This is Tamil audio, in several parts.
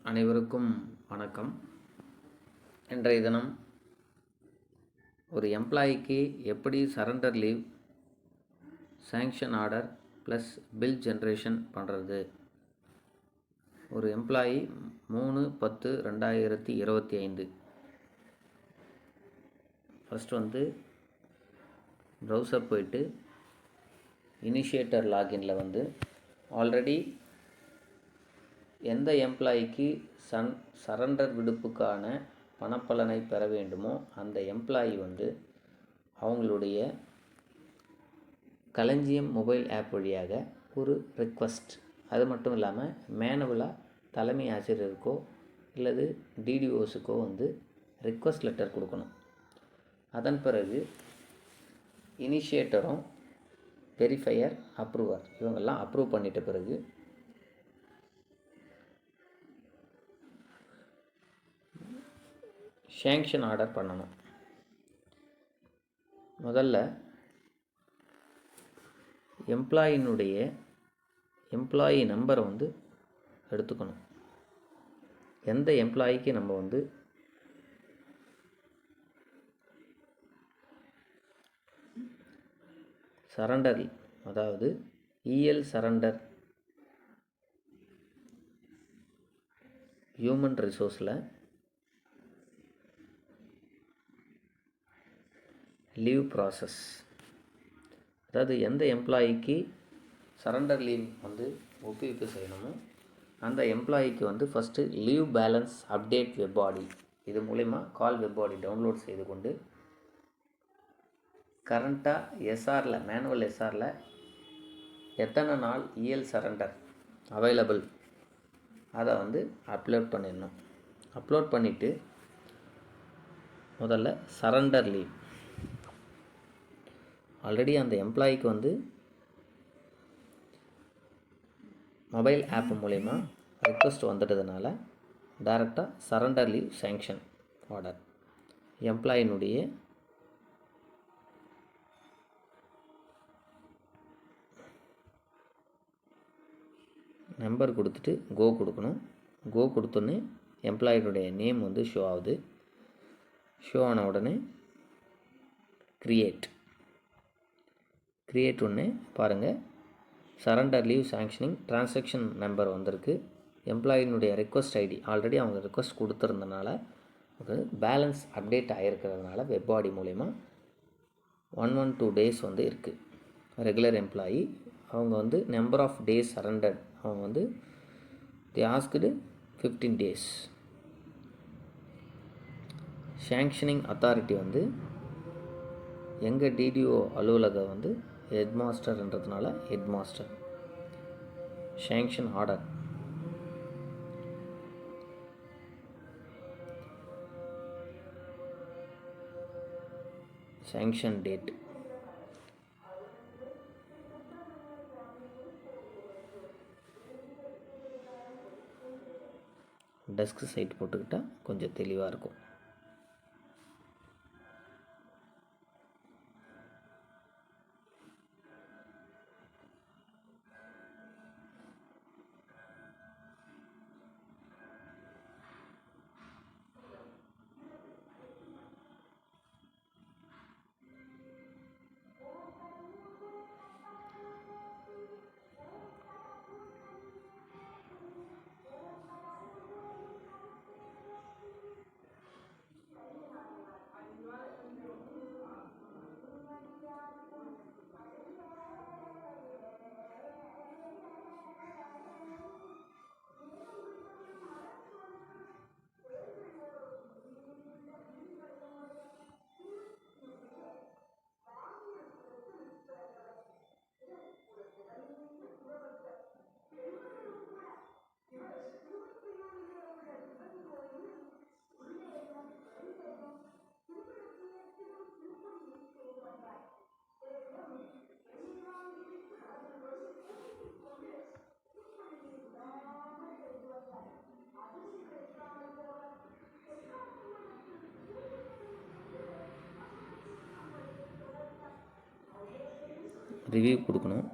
அனைவருக்கும் வணக்கம். இன்றைய தினம் ஒரு எம்ப்ளாயிக்கு எப்படி surrender leave, sanction order plus bill generation பண்ணுறது. ஒரு எம்ப்ளாயி 3/10/2025 ஃபஸ்ட்டு ப்ரௌசர் போயிட்டு இனிஷியேட்டர் லாகின்ல ஆல்ரெடி எந்த எம்ப்ளாயிக்கு சரண்டர் விடுப்புக்கான பணப்பலனை பெற வேண்டுமோ அந்த எம்ப்ளாயி அவங்களுடைய களஞ்சியம் மொபைல் ஆப் வழியாக ஒரு ரிக்வஸ்ட், அது மட்டும் இல்லாமல் மேனுவலாக தலைமை ஆசிரியருக்கோ இல்லது டிடிஓஸுக்கோ ரிக்வஸ்ட் லெட்டர் கொடுக்கணும். அதன் பிறகு இனிஷியேட்டரும் வெரிஃபையர், அப்ரூவர் இவங்கெல்லாம் அப்ரூவ் பண்ணிட்ட பிறகு சாங்ஷன் ஆர்டர் பண்ணணும். முதல்ல எம்ப்ளாயி நம்பரை எடுத்துக்கணும். எந்த எம்ப்ளாயிக்கு நம்ம சரண்டர், அதாவது இஎல் சரண்டர் ஹியூமன் ரிசோர்ஸில் லீவ் ப்ராசஸ், அதாவது எந்த எம்ப்ளாயிக்கு சரண்டர் லீவ் ஒப்புவிப்பு செய்யணுமோ அந்த எம்ப்ளாயிக்கு first leave balance update web body, இது மூலிமா கால் வெப் பாடி டவுன்லோட் செய்து கொண்டு கரண்ட்டாக எஸ்ஆரில், மேனுவல் எஸ்ஆரில் எத்தனை நாள் இஎல் சரண்டர் அவைலபிள் அதை அப்லோட் பண்ணிடணும். அப்லோட் பண்ணிவிட்டு முதல்ல சரண்டர் லீவ், ஆல்ரெடி அந்த எம்ப்ளாயிக்கு மொபைல் ஆப் மூலயமா ரிக்வஸ்ட் வந்துட்டதுனால டைரெக்டாக சரண்டர் லீவ் சாங்ஷன் ஆர்டர், எம்ப்ளாயினுடைய நம்பர் கொடுத்துட்டு கோ கொடுக்கணும். கோ கொடுத்தோன்னே எம்ப்ளாயினுடைய நேம் ஷோ ஆகுது. ஷோ ஆன உடனே கிரியேட் ஒன்று பாருங்கள், surrender leave sanctioning transaction number வந்திருக்கு. எம்ப்ளாயினுடைய ரெக்வஸ்ட் ஐடி ஆல்ரெடி அவங்க ரெக்வஸ்ட் கொடுத்துருந்தனால பேலன்ஸ் அப்டேட் ஆகிருக்கிறதுனால வெப் பாடி மூலயமா 112 days இருக்குது. ரெகுலர் எம்ப்ளாயி அவங்க நம்பர் ஆஃப் டேஸ் சரண்டர்ட் அவங்க the asked 15 days. Sanctioning authority எங்கள் டிடிஓ அலுவலகம் ஹெட் மாஸ்டர்ன்றதுனால head master. Sanction order, sanction date, desk side போட்டுக்கிட்டால் கொஞ்சம் தெளிவாக இருக்கும். ரிவ்யூ கொடுக்கணும்.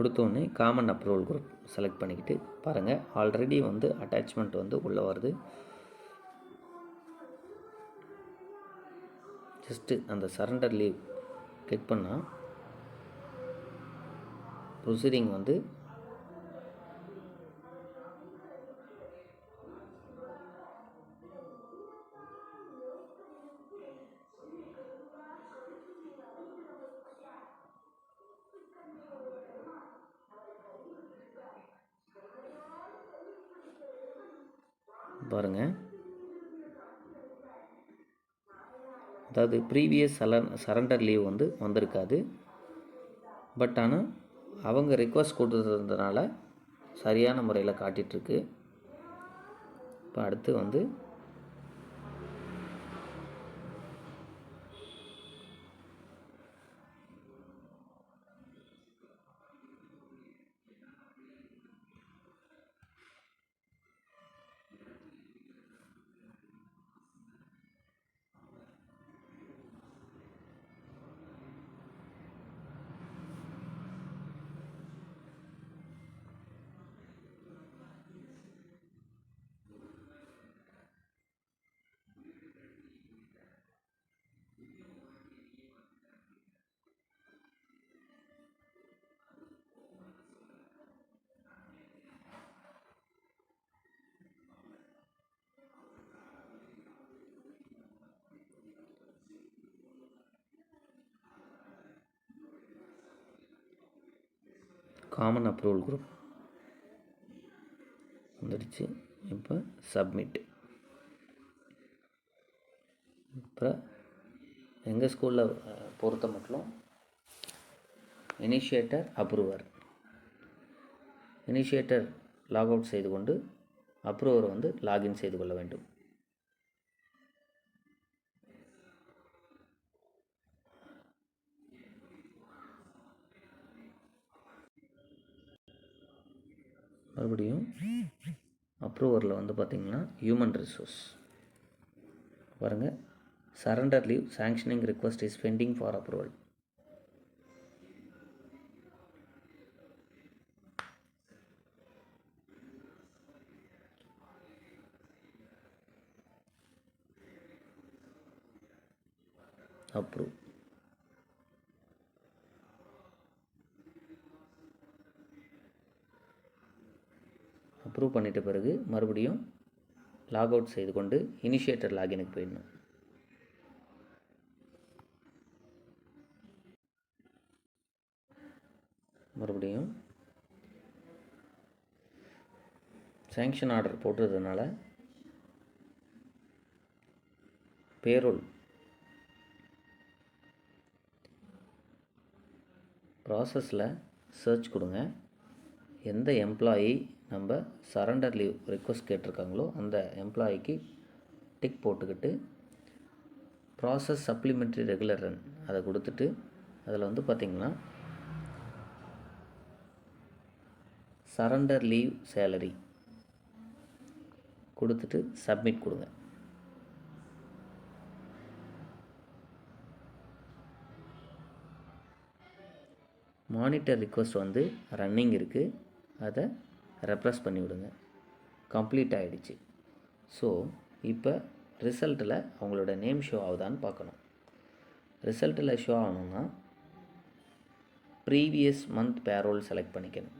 கொடுத்தோன்னே காமன் அப்ரூவல் குரூப் செலக்ட் பண்ணிக்கிட்டு பாருங்கள், ஆல்ரெடி வந்து அட்டாச்மெண்ட் வந்து உள்ளே வருது. ஜஸ்ட்டு அந்த சரண்டர் லீவ் கிளிக் பண்ணால் ப்ரொசீடிங் வந்து பாருங்கள். அதாவது ப்ரீவியஸ் சரண்டர் லீவ் வந்து வந்திருக்காது. பட் ஆனால் அவங்க ரிக்வஸ்ட் கொடுத்துருந்ததுனால சரியான முறையில் காட்டிகிட்ருக்கு. இப்போ அடுத்து வந்து காமன் அப்ரூவல் குரூப் வந்துடுச்சு. இப்போ சப்மிட். இப்போ எங்கள் ஸ்கூலில் பொறுத்த மட்டும் initiator approver, initiator log out செய்து கொண்டு அப்ரூவர் வந்து லாகின் செய்து கொள்ள வேண்டும். மறுபடியும் அப்ரூவரில் வந்து பார்த்திங்கன்னா ஹியூமன் ரிசோர்ஸ் பாருங்கள், surrender leave sanctioning request is bending for approval. Approve. Approve பண்ணிட்ட பிறகு மறுபடியும் லாக் அவுட் செய்து கொண்டு இனிஷியேட்டர் லாகினுக்கு போயிடணும். மறுபடியும் சேங்ஷன் ஆர்டர் போட்டதுனால பேரோல் ப்ராசஸில் சர்ச் கொடுங்க. எந்த எம்ப்ளாயி நம்ம சரண்டர் லீவ் ரிக்வஸ்ட் கேட்டிருக்காங்களோ அந்த எம்ப்ளாயிக்கு டிக் போட்டுக்கிட்டு ப்ராசஸ் சப்ளிமெண்ட்ரி ரெகுலர் ரன் அதை கொடுத்துட்டு அதில் வந்து பார்த்திங்கன்னா சரண்டர் லீவ் சேலரி கொடுத்துட்டு சப்மிட் கொடுங்க. மானிட்டர் ரிக்வஸ்ட் வந்து ரன்னிங் இருக்குது, அதை ரெப்ரஸ் பண்ணி விடுங்க. கம்ப்ளீட் ஆகிடுச்சு. ஸோ இப்போ ரிசல்ட்டில் அவங்களோட நேம் ஷோ ஆகுதான்னு பார்க்கணும். ரிசல்ட்டில் ஷோ ஆகணும்னா ப்ரீவியஸ் மந்த் பேரோல் செலக்ட் பண்ணிக்கணும்.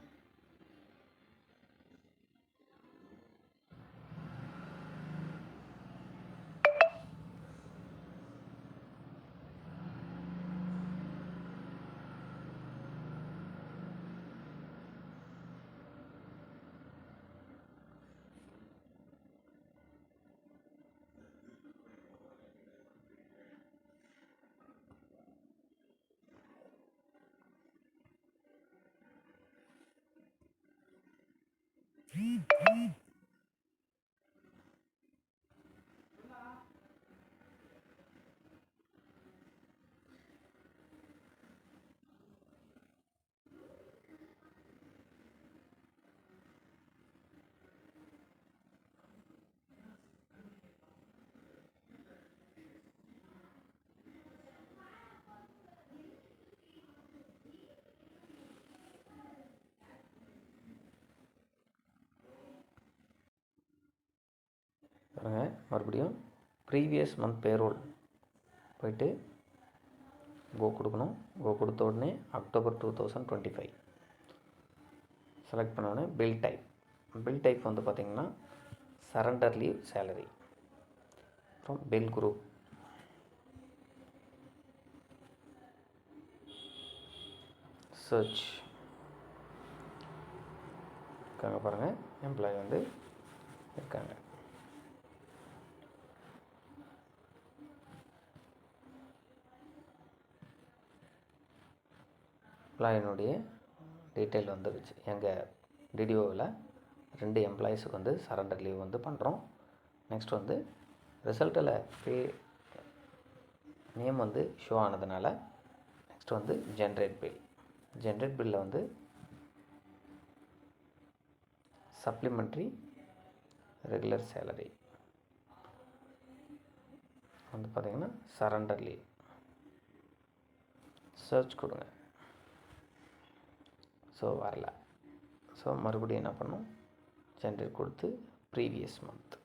மறுபடியும் ப்ரீவியஸ் மந்த் பேரோல் போயிட்டு கோ கொடுக்கணும். கோ கொடுத்த உடனே அக்டோபர் 2025 செலக்ட் பண்ணோடனே பில் டைப் வந்து பார்த்திங்கன்னா surrender leave salary from bill group. Search இருக்காங்க பாருங்கள், எம்ப்ளாயி வந்து இருக்காங்க. எம்ப்ளாயினுடைய டீட்டெயில் வந்துருச்சு. எங்கள் டிடிஓவில் 2 எம்ப்ளாயீஸுக்கு வந்து சரண்டர் லீவ் வந்து பண்ணுறோம். நெக்ஸ்ட் வந்து ரிசல்ட்டில் பே நேம் வந்து ஷோ ஆனதுனால நெக்ஸ்ட் வந்து ஜென்ரேட் பில்லில் வந்து சப்ளிமெண்ட்ரி ரெகுலர் சேலரி வந்து பார்த்திங்கன்னா சரண்டர் லீவ். சர்ச் கொடுங்க. ஸோ வரல. ஸோ மறுபடியும் என்ன பண்ணணும், ஜென்ரேட் கொடுத்து previous month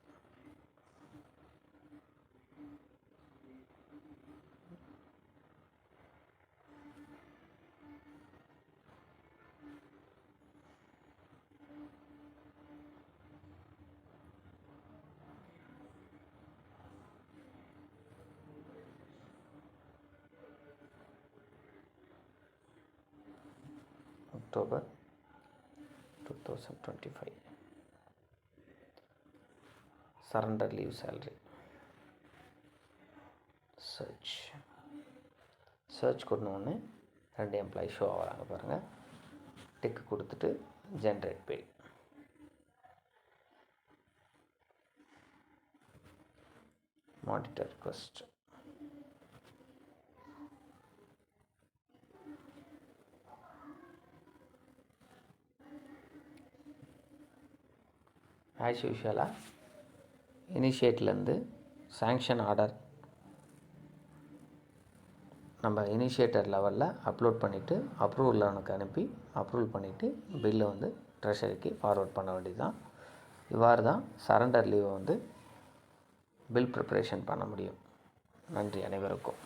October 2025 surrender leave salary. Search கொடுத்தோடனே 2 எம்ப்ளாயி ஷோ ஆகிறாங்க பாருங்கள். டிக் கொடுத்துட்டு generate bill. Monitor request. As யூஷுவலாக இனிஷியேட்லேருந்து சாங்ஷன் ஆர்டர் நம்ம இனிஷியேட்டர் லெவலில் அப்லோட் பண்ணிவிட்டு அப்ரூவல் எனக்கு அனுப்பி அப்ரூவல் பண்ணிவிட்டு பில்லை வந்து ட்ரெஷரிக்கு ஃபார்வர்ட் பண்ண வேண்டியது தான். இவ்வாறு தான் சரண்டர் லீவை வந்து பில் ப்ரிப்பரேஷன் பண்ண முடியும். நன்றி அனைவருக்கும்.